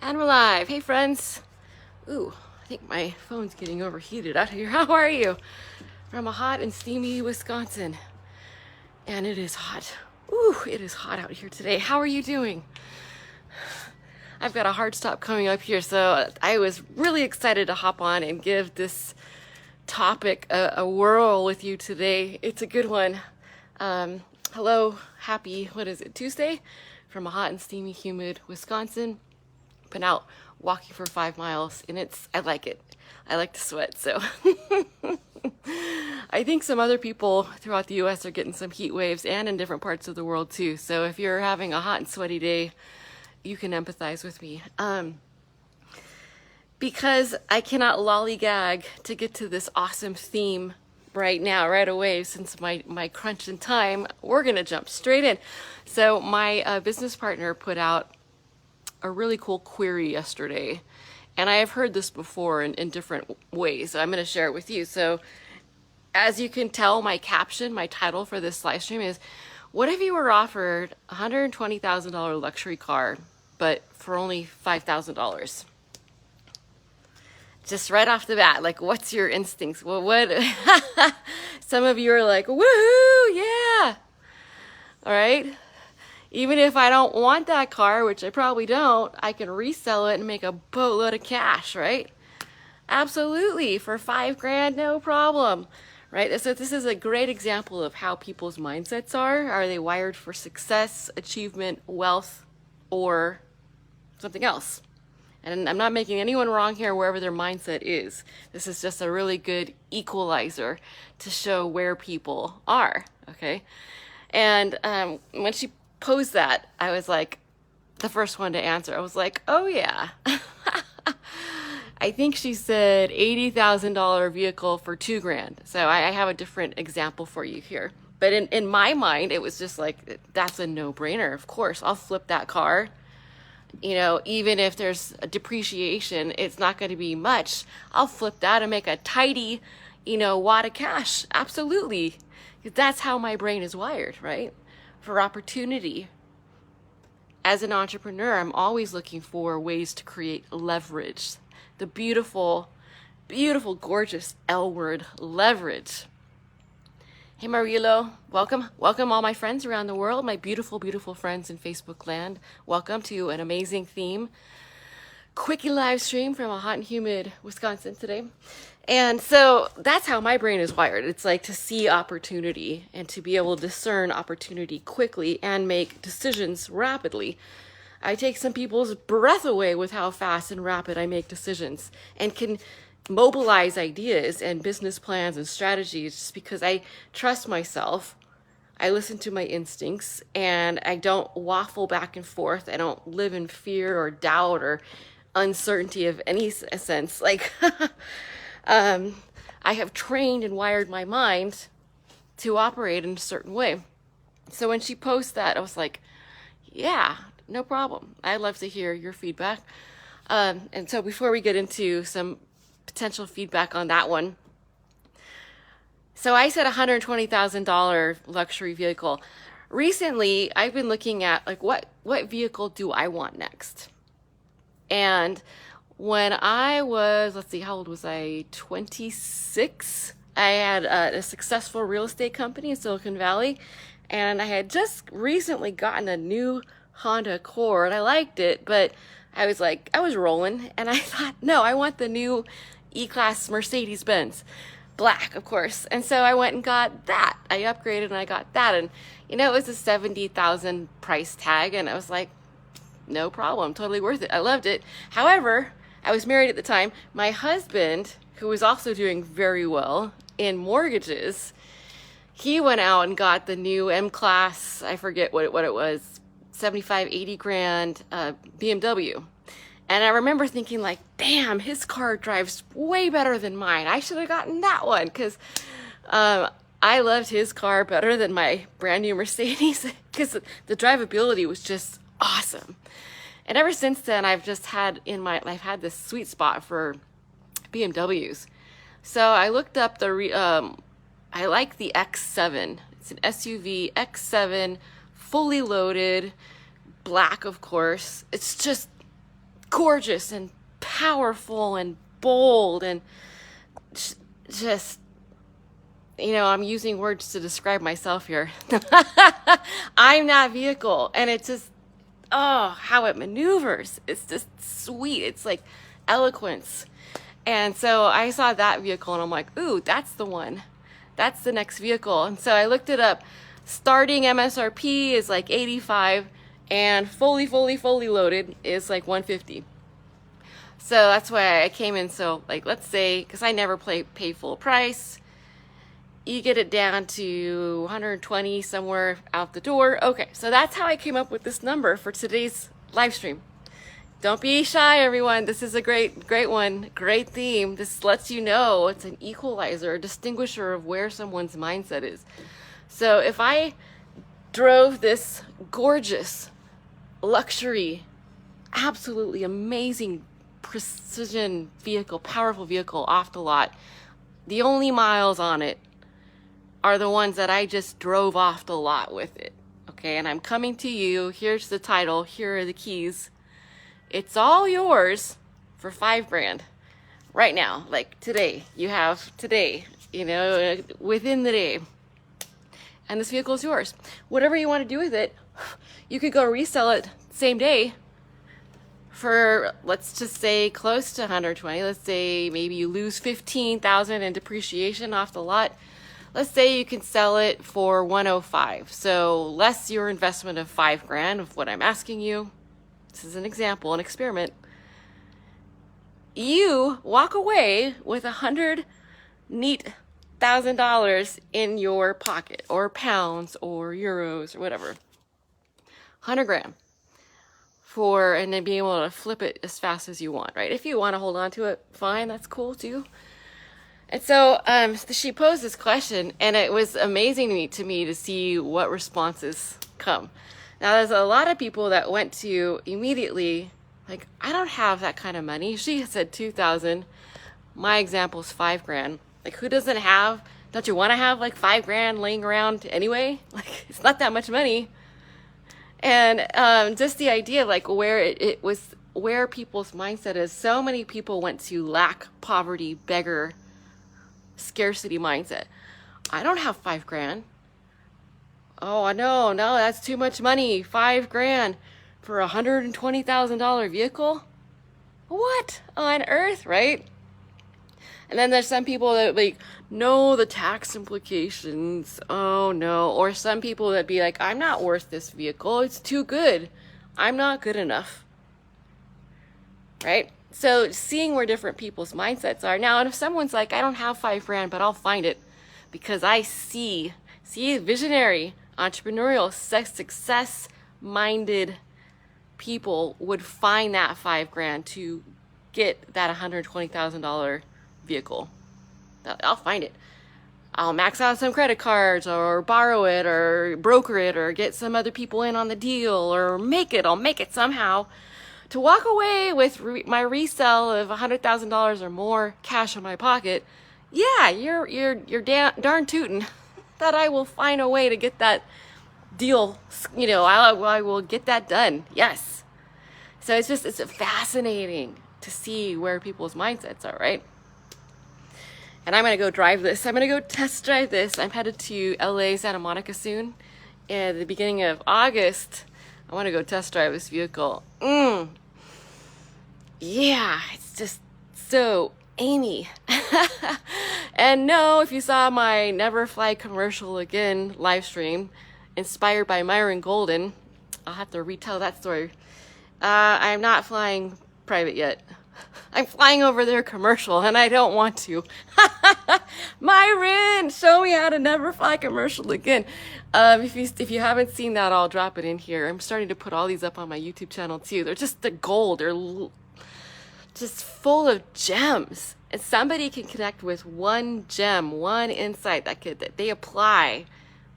And we're live. Hey friends. Ooh, I think my phone's getting overheated out here. How are you? From a hot and steamy Wisconsin. And it is hot. Ooh, it is hot out here today. How are you doing? I've got a hard stop coming up here, so I was really excited to hop on and give this topic a whirl with you today. It's a good one. Hello, happy, what is it, Tuesday? From a hot and steamy, humid Wisconsin. Been out walking for 5 miles and I like it. I like to sweat, so. I think some other people throughout the US are getting some heat waves and in different parts of the world too. So if you're having a hot and sweaty day, you can empathize with me. Because I cannot lollygag to get to this awesome theme right now, right away, since my crunch in time, we're gonna jump straight in. So my business partner put out a really cool query yesterday, and I have heard this before in different ways, so I'm going to share it with you. So as you can tell, my caption, my title for this live stream is, what if you were offered a $120,000 luxury car, but for only $5,000? Just right off the bat, like, what's your instincts? Well, what? Some of you are like, woohoo, yeah. All right. Even if I don't want that car, which I probably don't, I can resell it and make a boatload of cash, right? Absolutely, for $5,000, no problem, right? So this is a great example of how people's mindsets are. Are they wired for success, achievement, wealth, or something else? And I'm not making anyone wrong here wherever their mindset is. This is just a really good equalizer to show where people are, okay? And when she posed that, I was like the first one to answer. I was like, oh yeah. I think she said $80,000 vehicle for $2,000. So I have a different example for you here. But in my mind, it was just like, that's a no-brainer. Of course, I'll flip that car. You know, even if there's a depreciation, it's not going to be much. I'll flip that and make a tidy, wad of cash. Absolutely. That's how my brain is wired, right? For opportunity. As an entrepreneur, I'm always looking for ways to create leverage. The beautiful, beautiful, gorgeous L word, leverage. Hey Marilo, welcome. Welcome all my friends around the world, my beautiful, beautiful friends in Facebook land. Welcome to an amazing theme. Quickie live stream from a hot and humid Wisconsin today. And so that's how my brain is wired. It's like to see opportunity and to be able to discern opportunity quickly and make decisions rapidly. I take some people's breath away with how fast and rapid I make decisions and can mobilize ideas and business plans and strategies just because I trust myself. I listen to my instincts and I don't waffle back and forth. I don't live in fear or doubt or uncertainty of any sense. Like, I have trained and wired my mind to operate in a certain way. So when she posted that, I was like, yeah, no problem. I'd love to hear your feedback. And so before we get into some potential feedback on that one, so I said $120,000 luxury vehicle. Recently, I've been looking at like what vehicle do I want next? And when I was, let's see, how old was I? 26. I had a successful real estate company in Silicon Valley, and I had just recently gotten a new Honda Accord. I liked it, but I was rolling, and I thought, no, I want the new E-Class Mercedes-Benz. Black, of course. And so I went and got that. I upgraded and I got that. And, it was a $70,000 price tag, and I was like, no problem, totally worth it. I loved it. However, I was married at the time. My husband, who was also doing very well in mortgages, he went out and got the new M-Class, I forget what it was, 75, 80 grand BMW. And I remember thinking like, damn, his car drives way better than mine. I should have gotten that one because I loved his car better than my brand new Mercedes because the drivability was just awesome. And ever since then, I've had this sweet spot for BMWs. So I looked up I like the X7. It's an SUV, X7, fully loaded, black, of course. It's just gorgeous and powerful and bold and just, you know, I'm using words to describe myself here. I'm that vehicle, and it's just, oh, how it maneuvers. It's just sweet. It's like eloquence. And so I saw that vehicle and I'm like, ooh, that's the one. That's the next vehicle. And so I looked it up. Starting MSRP is like 85 and fully loaded is like 150. So that's why I came in. So like, let's say, because I never pay full price, you get it down to 120 somewhere out the door. Okay, so that's how I came up with this number for today's live stream. Don't be shy, everyone. This is a great one, great theme. This lets you know it's an equalizer, a distinguisher of where someone's mindset is. So if I drove this gorgeous, luxury, absolutely amazing precision vehicle, powerful vehicle off the lot, the only miles on it are the ones that I just drove off the lot with it. Okay, and I'm coming to you. Here's the title. Here are the keys. It's all yours for $5,000 right now. Like today, you have today, you know, within the day. And this vehicle is yours. Whatever you want to do with it, you could go resell it same day for, let's just say, close to 120. Let's say maybe you lose $15,000 in depreciation off the lot. Let's say you can sell it for 105. So less your investment of $5,000 of what I'm asking you. This is an example, an experiment. You walk away with $100 neat $1,000 in your pocket, or pounds, or euros, or whatever. 100 grand for, and then being able to flip it as fast as you want, right? If you want to hold on to it, fine, that's cool too. And so she posed this question, and it was amazing to me to see what responses come. Now, there's a lot of people that went to immediately, like, I don't have that kind of money. She said 2,000. My example is $5,000. Like, who doesn't have, don't you want to have like $5,000 laying around anyway? Like, it's not that much money. And just the idea, like, where it was, where people's mindset is. So many people went to lack, poverty, beggar, scarcity mindset. I don't have $5,000. Oh, no, that's too much money. $5,000 for a $120,000 vehicle? What on earth, right? And then there's some people that like know the tax implications. Oh no. Or some people that be like, I'm not worth this vehicle. It's too good. I'm not good enough. Right? So seeing where different people's mindsets are. Now, and if someone's like, I don't have $5,000, but I'll find it because I see visionary, entrepreneurial, success-minded people would find that $5,000 to get that $120,000 vehicle. I'll find it. I'll max out some credit cards or borrow it or broker it or get some other people in on the deal or I'll make it somehow to walk away with my resale of $100,000 or more cash in my pocket. Yeah, you're darn tootin' that I will find a way to get that deal, you know, I will get that done. Yes. So it's fascinating to see where people's mindsets are, right? And I'm going to go drive this. I'm going to go test drive this. I'm headed to LA, Santa Monica soon. And at the beginning of August, I want to go test drive this vehicle. Yeah, it's just so Amie. And no, if you saw my Never Fly Commercial Again live stream, inspired by Myron Golden, I'll have to retell that story. I'm not flying private yet. I'm flying over their commercial and I don't want to. Myron, show me how to never fly commercial again. If you haven't seen that, I'll drop it in here. I'm starting to put all these up on my YouTube channel too. They're just the gold. They're just full of gems. And somebody can connect with one gem, one insight that they apply.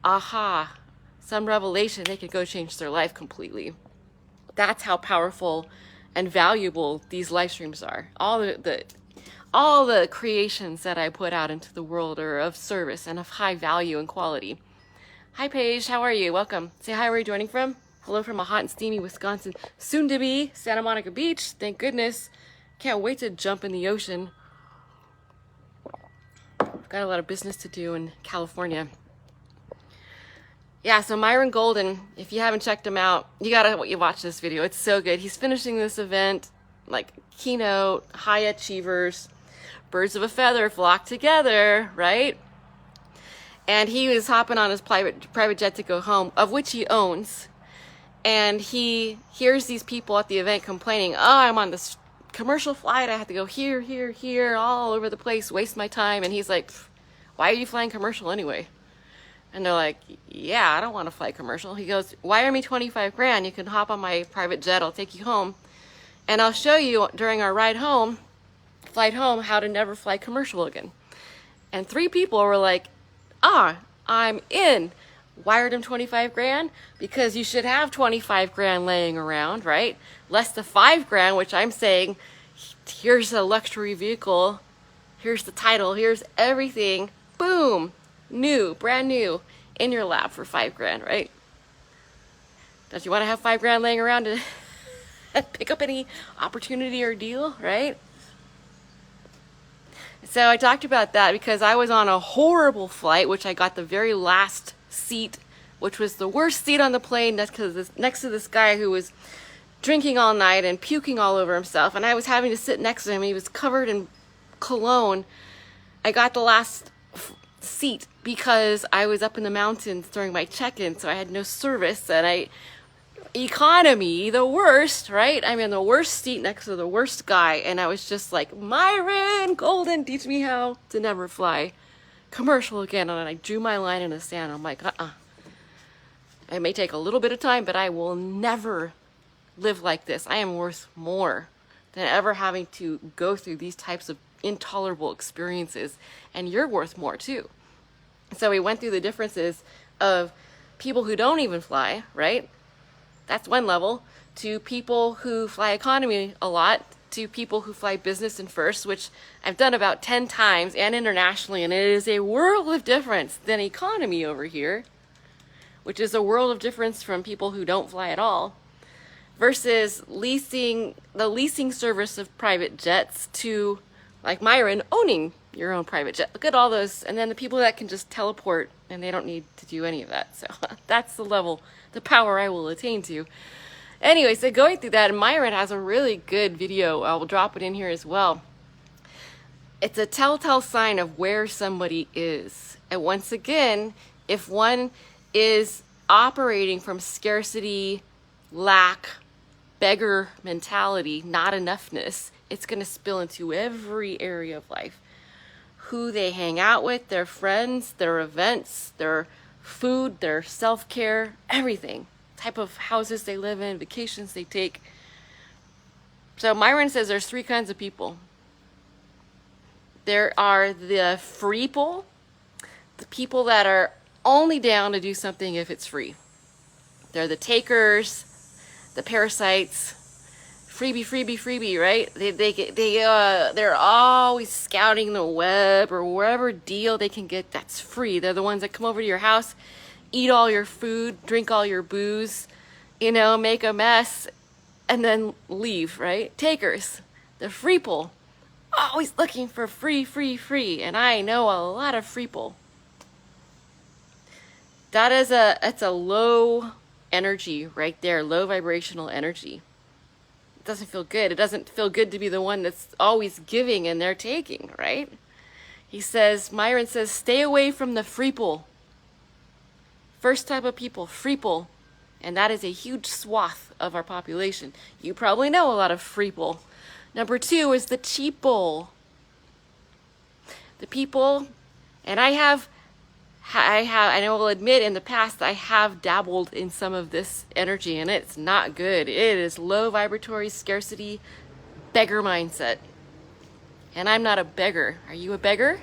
Aha, some revelation, they could go change their life completely. That's how powerful and valuable these live streams are. All the creations that I put out into the world are of service and of high value and quality. Hi Paige, how are you? Welcome. Say hi, where are you joining from? Hello from a hot and steamy Wisconsin, soon to be Santa Monica Beach. Thank goodness. Can't wait to jump in the ocean. I've got a lot of business to do in California. Yeah, so Myron Golden, if you haven't checked him out, you gotta watch this video. It's so good. He's finishing this event, like keynote, high achievers, birds of a feather flock together, right? And he was hopping on his private jet to go home, of which he owns. And he hears these people at the event complaining, oh, I'm on this commercial flight. I have to go here, here, here, all over the place, waste my time. And he's like, why are you flying commercial anyway? And they're like, yeah, I don't want to fly commercial. He goes, wire me 25 grand. You can hop on my private jet. I'll take you home. And I'll show you during our flight home, how to never fly commercial again. And 3 people were like, I'm in. Wired him 25 grand because you should have 25 grand laying around, right? Less than 5 grand, which I'm saying, here's a luxury vehicle. Here's the title. Here's everything. Boom. New, brand new, in your lap for 5 grand, right? Don't you want to have 5 grand laying around to pick up any opportunity or deal, right? So I talked about that because I was on a horrible flight, which I got the very last seat, which was the worst seat on the plane next to this guy who was drinking all night and puking all over himself, and I was having to sit next to him. He was covered in cologne. I got the last seat because I was up in the mountains during my check-in, so I had no service, and economy, the worst, right? I'm in the worst seat next to the worst guy, and I was just like, Myron Golden, teach me how to never fly commercial again. And I drew my line in the sand. I'm like, it may take a little bit of time, but I will never live like this. I am worth more than ever having to go through these types of intolerable experiences, and you're worth more too. So we went through the differences of people who don't even fly, right? That's one level, to people who fly economy a lot, to people who fly business and first, which I've done about 10 times and internationally, and it is a world of difference than economy over here, which is a world of difference from people who don't fly at all, versus the leasing service of private jets to, like Myron, owning your own private jet. Look at all those, and then the people that can just teleport and they don't need to do any of that. So that's the level, the power I will attain to. Anyway, so going through that, and Myron has a really good video. I'll drop it in here as well. It's a telltale sign of where somebody is. And once again, if one is operating from scarcity, lack, beggar mentality, not enoughness, it's going to spill into every area of life. Who they hang out with, their friends, their events, their food, their self-care, everything. Type of houses they live in, vacations they take. So Myron says there's 3 kinds of people. There are the FREEPLE, the people that are only down to do something if it's free. They're the takers, the parasites, freebie, freebie, freebie, right? They're always scouting the web or wherever deal they can get that's free. They're the ones that come over to your house, eat all your food, drink all your booze, make a mess, and then leave, right? Takers, the FREEPLE, always looking for free, free, free. And I know a lot of FREEPLE. It's a low energy right there, low vibrational energy. It doesn't feel good. It doesn't feel good to be the one that's always giving and they're taking, right? Myron says, stay away from the FREEPLE. First type of people, FREEPLE. And that is a huge swath of our population. You probably know a lot of FREEPLE. Number 2 is the CHEAPLE. The people, and I will admit in the past I have dabbled in some of this energy, and it's not good. It is low vibratory scarcity, beggar mindset. And I'm not a beggar. Are you a beggar?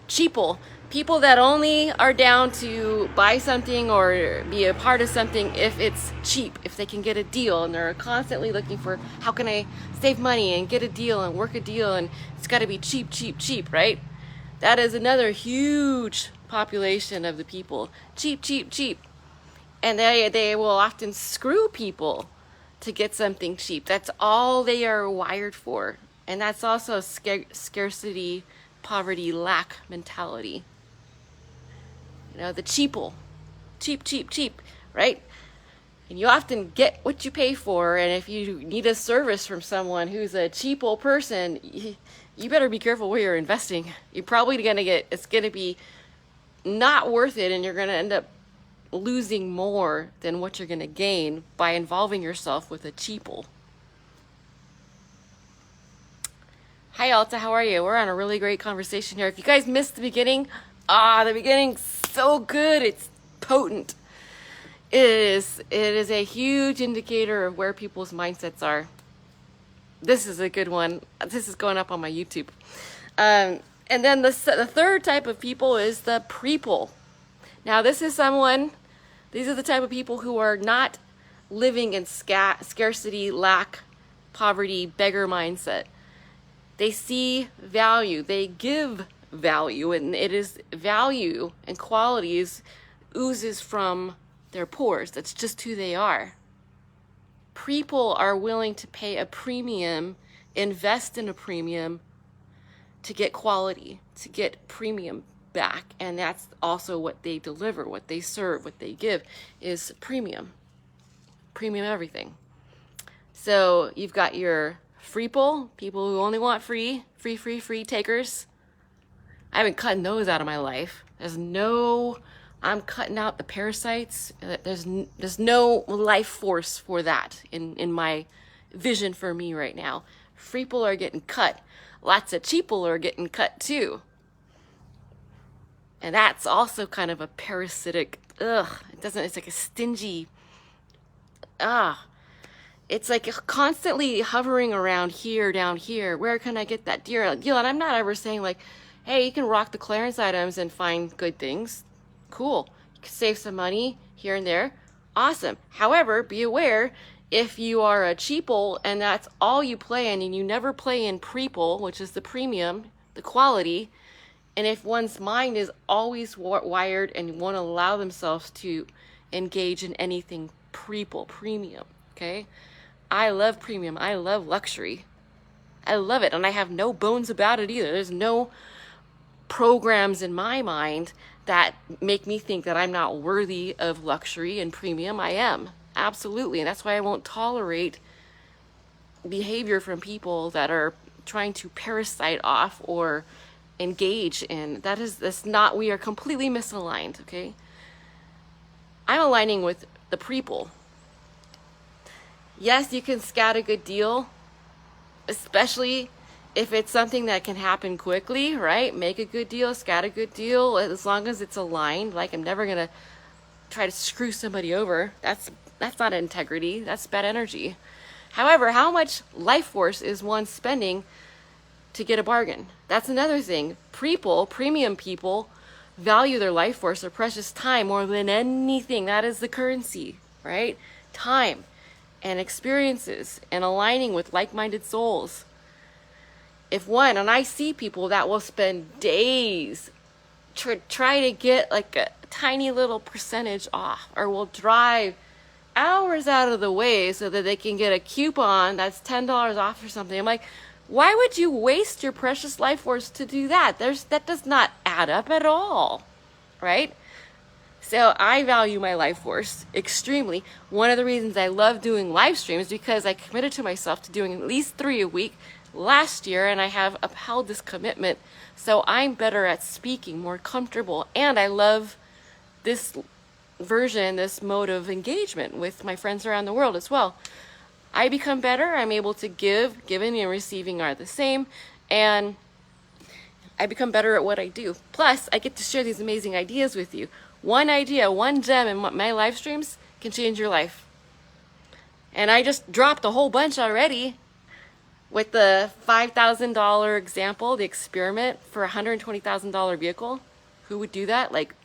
CHEAPLE. People that only are down to buy something or be a part of something if it's cheap, if they can get a deal, and they're constantly looking for how can I save money and get a deal and work a deal, and it's got to be cheap, cheap, cheap, right? That is another huge population of the people. Cheap, cheap, cheap. And they will often screw people to get something cheap. That's all they are wired for. And that's also a scarcity, poverty, lack mentality. You know, the cheaple. Cheap, cheap, cheap, right? And you often get what you pay for. And if you need a service from someone who's a cheaple person, you better be careful where you're investing. You're probably going to it's going to be not worth it, and you're going to end up losing more than what you're going to gain by involving yourself with a cheaple. Hi Alta, how are you? We're on a really great conversation here. If you guys missed the beginning's so good. It's potent. It is a huge indicator of where people's mindsets are. This is a good one. This is going up on my YouTube. And then the third type of people is the PREPLE. Now these are the type of people who are not living in scarcity, lack, poverty, beggar mindset. They see value, they give value, and it is value and qualities oozes from their pores. That's just who they are. People are willing to pay a premium, invest in a premium to get quality, to get premium back. And that's also what they deliver, what they serve, what they give is premium everything. So you've got your FREEPLE, people who only want free takers. I've been cutting those out of my life. I'm cutting out the parasites. There's no life force for that in my vision for me right now. FREEPLE are getting cut. Lots of CHEAPLE are getting cut too. And that's also kind of a parasitic, it's like a stingy, it's like constantly hovering around here, down here. Where can I get that deal? And I'm not ever saying like, hey, you can rock the clearance items and find good things. Cool. You can save some money here and there. Awesome. However, be aware, if you are a cheaple and that's all you play in and you never play in PREPLE, which is the premium, the quality, and if one's mind is always wired and won't allow themselves to engage in anything PREPLE, premium, okay? I love premium. I love luxury. I love it. And I have no bones about it either. There's no programs in my mind that make me think that I'm not worthy of luxury and premium. I am. Absolutely. And that's why I won't tolerate behavior from people that are trying to parasite off or engage in. That's not, we are completely misaligned, okay? I'm aligning with the PREPLE. Yes, you can scat a good deal, especially if it's something that can happen quickly, right? Make a good deal, scat a good deal, as long as it's aligned. Like, I'm never gonna try to screw somebody over. That's not integrity, that's bad energy. However, how much life force is one spending to get a bargain? That's another thing. PREPLE, premium people, value their life force, their precious time more than anything. That is the currency, right? Time and experiences and aligning with like-minded souls. And I see people that will spend days try to get like a tiny little percentage off, or will drive hours out of the way so that they can get a coupon that's $10 off or something. I'm like, why would you waste your precious life force to do that? That does not add up at all, right? So I value my life force extremely. One of the reasons I love doing live streams is because I committed to myself to doing at least 3 a week last year, and I have upheld this commitment. So I'm better at speaking, more comfortable, and I love this version, this mode of engagement with my friends around the world as well. I become better. I'm able to give. Giving and receiving are the same, and I become better at what I do. Plus, I get to share these amazing ideas with you. One idea, one gem in my live streams can change your life. And I just dropped a whole bunch already with the $5,000 example, the experiment for a $120,000 vehicle. Who would do that? Like,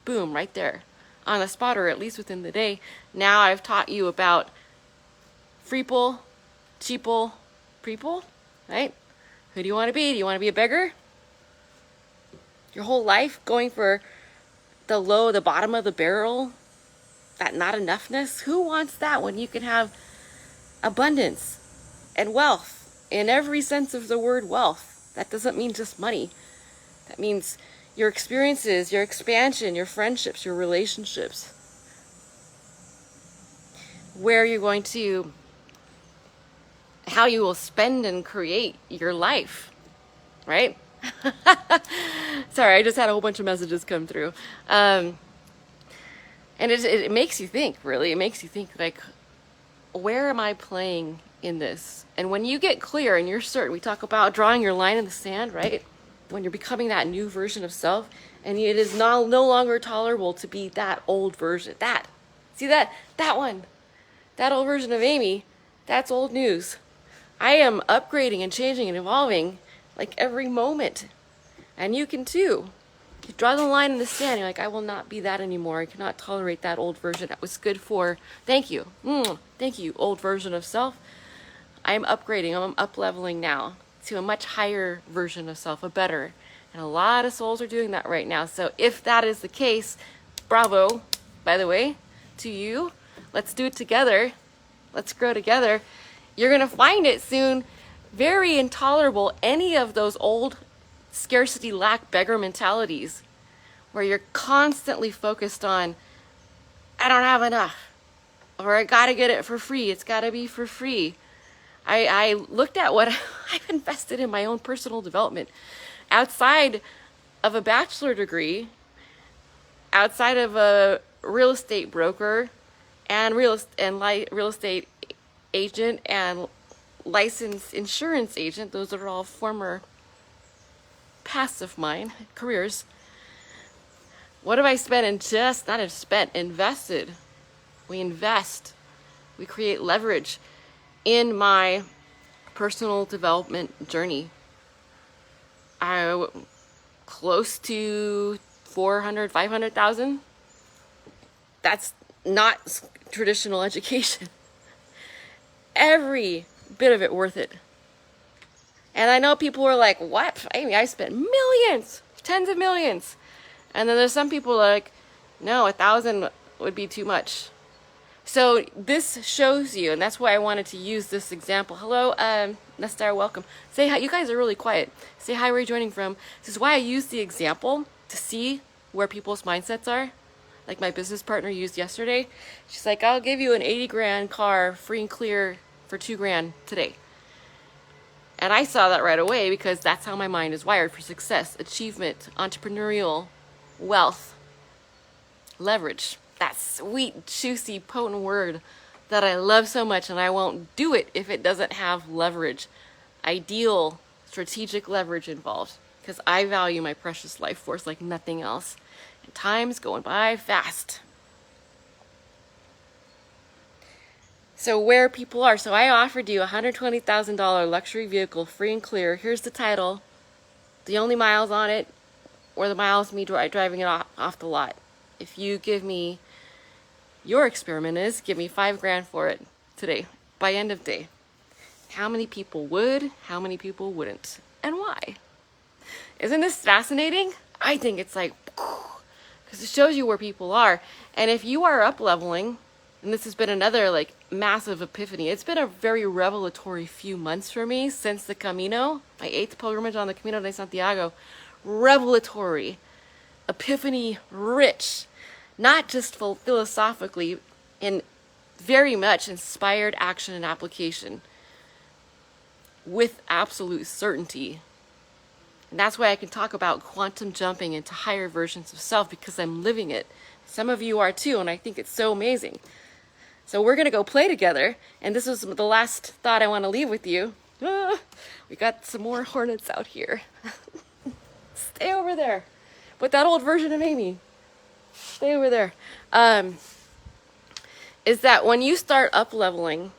boom, right there on the spot, or at least within the day. Now I've taught you about FREEPLE, CHEAPLE, PREPLE, right? Who do you want to be? Do you want to be a beggar? Your whole life going for the bottom of the barrel that not enoughness. Who wants that when you can have abundance and wealth in every sense of the word wealth? That doesn't mean just money. That means your experiences, your expansion, your friendships, your relationships. Where you're going to, how you will spend and create your life, right? Sorry, I just had a whole bunch of messages come through. And it makes you think, really. It makes you think, like, where am I playing in this? And when you get clear and you're certain, we talk about drawing your line in the sand, right? When you're becoming that new version of self, and it is no longer tolerable to be that old version. See that one, that old version of Amie, that's old news. I am upgrading and changing and evolving like every moment. And you can too. You draw the line in the sand, you're like, I will not be that anymore. I cannot tolerate that old version. That was good for, thank you. Thank you, old version of self. I am upgrading, I'm up-leveling now to a much higher version of self, a better. And a lot of souls are doing that right now. So if that is the case, bravo, by the way, to you. Let's do it together. Let's grow together. You're going to find it soon very intolerable, any of those old scarcity, lack, beggar mentalities where you're constantly focused on, I don't have enough, or I got to get it for free. It's got to be for free. I looked at what I've invested in my own personal development outside of a bachelor degree, outside of a real estate broker and real estate agent and licensed insurance agent. Those are all former paths of mine, careers. What have I spent invested? We invest. We create leverage in my personal development journey. Close to 400, 500,000. That's not traditional education. Every bit of it worth it. And I know people are like, what? Amie, I spent millions, tens of millions. And then there's some people like, no, 1,000 would be too much. So this shows you, and that's why I wanted to use this example. Hello, Nestar, welcome. Say hi. You guys are really quiet. Say hi, where are you joining from? This is why I use the example to see where people's mindsets are. Like my business partner used yesterday. She's like, I'll give you an 80 grand car free and clear for 2 grand today. And I saw that right away because that's how my mind is wired for success, achievement, entrepreneurial, wealth, leverage. That sweet, juicy, potent word that I love so much, and I won't do it if it doesn't have leverage, ideal, strategic leverage involved, because I value my precious life force like nothing else. And time's going by fast. So where people are. So I offered you a $120,000 luxury vehicle, free and clear. Here's the title. The only miles on it were the miles me driving it off the lot. If you give me, your experiment is, give me 5 grand for it today, by end of day. How many people would, how many people wouldn't, and why? Isn't this fascinating? I think it's like, because it shows you where people are. And if you are up leveling, and this has been another like massive epiphany. It's been a very revelatory few months for me since the Camino, my 8th pilgrimage on the Camino de Santiago. Revelatory, epiphany rich, not just philosophically, in very much inspired action and application with absolute certainty. And that's why I can talk about quantum jumping into higher versions of self, because I'm living it. Some of you are too, and I think it's so amazing. So we're going to go play together, and this is the last thought I want to leave with you. We got some more hornets out here. Stay over there. With that old version of Amie. Stay over there. Is that when you start up leveling,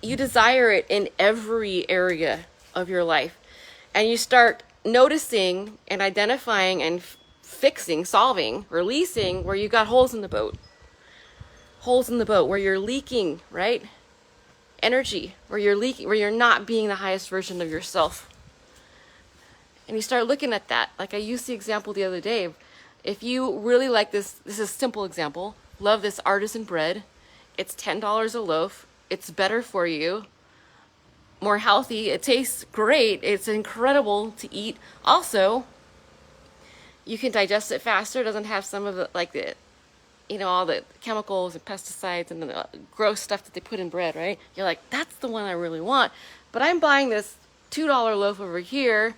you desire it in every area of your life. And you start noticing and identifying and fixing, solving, releasing where you got holes in the boat. Holes in the boat where you're leaking, right? Energy, where you're leaking, where you're not being the highest version of yourself. And you start looking at that. Like I used the example the other day. If you really like this is a simple example. Love this artisan bread. It's $10 a loaf. It's better for you, more healthy. It tastes great. It's incredible to eat. Also, you can digest it faster. It doesn't have some of the, like the, you know, all the chemicals and pesticides and the gross stuff that they put in bread, right? You're like, that's the one I really want. But I'm buying this $2 loaf over here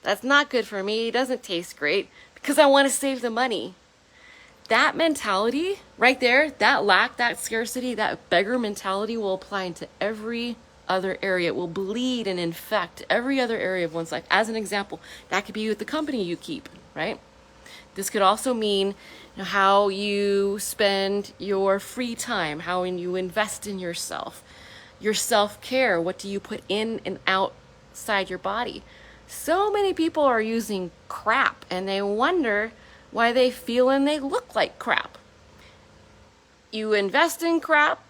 that's not good for me. It doesn't taste great because I want to save the money. That mentality right there, that lack, that scarcity, that beggar mentality will apply into every other area. It will bleed and infect every other area of one's life. As an example, that could be with the company you keep, right? This could also mean, you know, how you spend your free time, how you invest in yourself, your self-care. What do you put in and outside your body? So many people are using crap and they wonder why they feel and they look like crap. You invest in crap,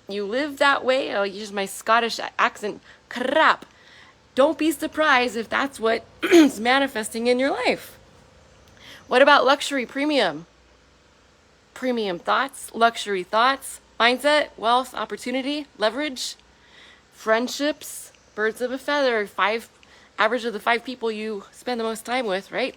you live that way. I'll use my Scottish accent, crap. Don't be surprised if that's what is manifesting in your life. What about luxury, premium? Premium thoughts, luxury thoughts, mindset, wealth, opportunity, leverage, friendships, birds of a feather, average of the 5 people you spend the most time with, right?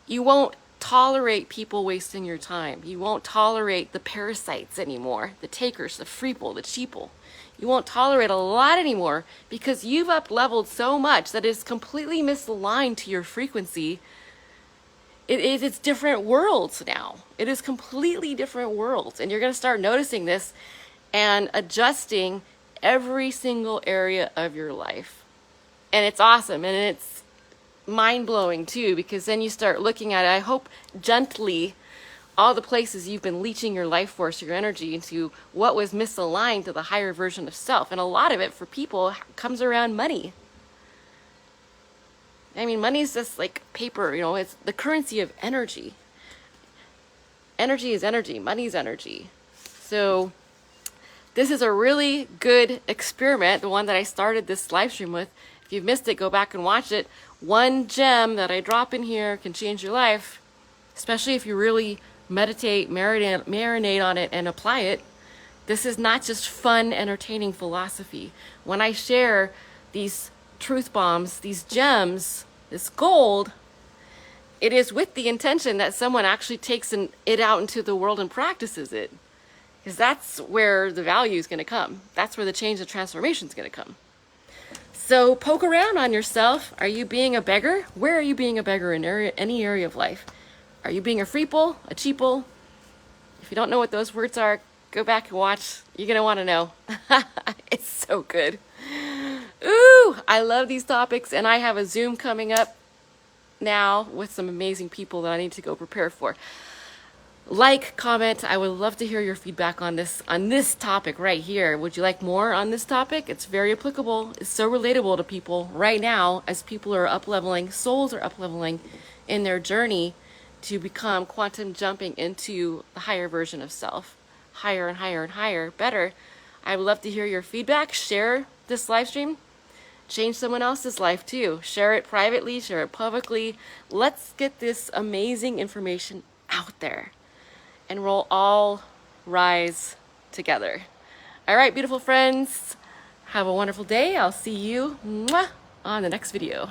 You won't tolerate people wasting your time. You won't tolerate the parasites anymore, the takers, the FREEPLE, the CHEAPLE. You won't tolerate a lot anymore because you've up-leveled so much that it's completely misaligned to your frequency. It's different worlds now. It is completely different worlds. And you're going to start noticing this and adjusting every single area of your life. And it's awesome. And it's mind-blowing too, because then you start looking at it, I hope gently, all the places you've been leeching your life force, your energy into what was misaligned to the higher version of self. And a lot of it for people comes around money. I mean, money is just like paper, you know, it's the currency of energy. Energy is energy, money is energy. So this is a really good experiment, the one that I started this live stream with. If you've missed it, go back and watch it. One gem that I drop in here can change your life, especially if you really meditate, marinate on it and apply it. This is not just fun, entertaining philosophy. When I share these truth bombs, these gems, this gold, it is with the intention that someone actually takes it out into the world and practices it. Because that's where the value is going to come. That's where the change and transformation is going to come. So poke around on yourself. Are you being a beggar? Where are you being a beggar in any area of life? Are you being a FREEPLE, a CHEAPLE? If you don't know what those words are, go back and watch. You're going to want to know. It's so good. Ooh, I love these topics, and I have a Zoom coming up now with some amazing people that I need to go prepare for. Like, comment. I would love to hear your feedback on this topic right here. Would you like more on this topic? It's very applicable. It's so relatable to people right now as people are up-leveling, souls are up-leveling in their journey to become quantum jumping into the higher version of self. Higher and higher and higher, better. I would love to hear your feedback. Share this live stream. Change someone else's life too. Share it privately, share it publicly. Let's get this amazing information out there. And we'll all rise together. All right, beautiful friends. Have a wonderful day. I'll see you on the next video.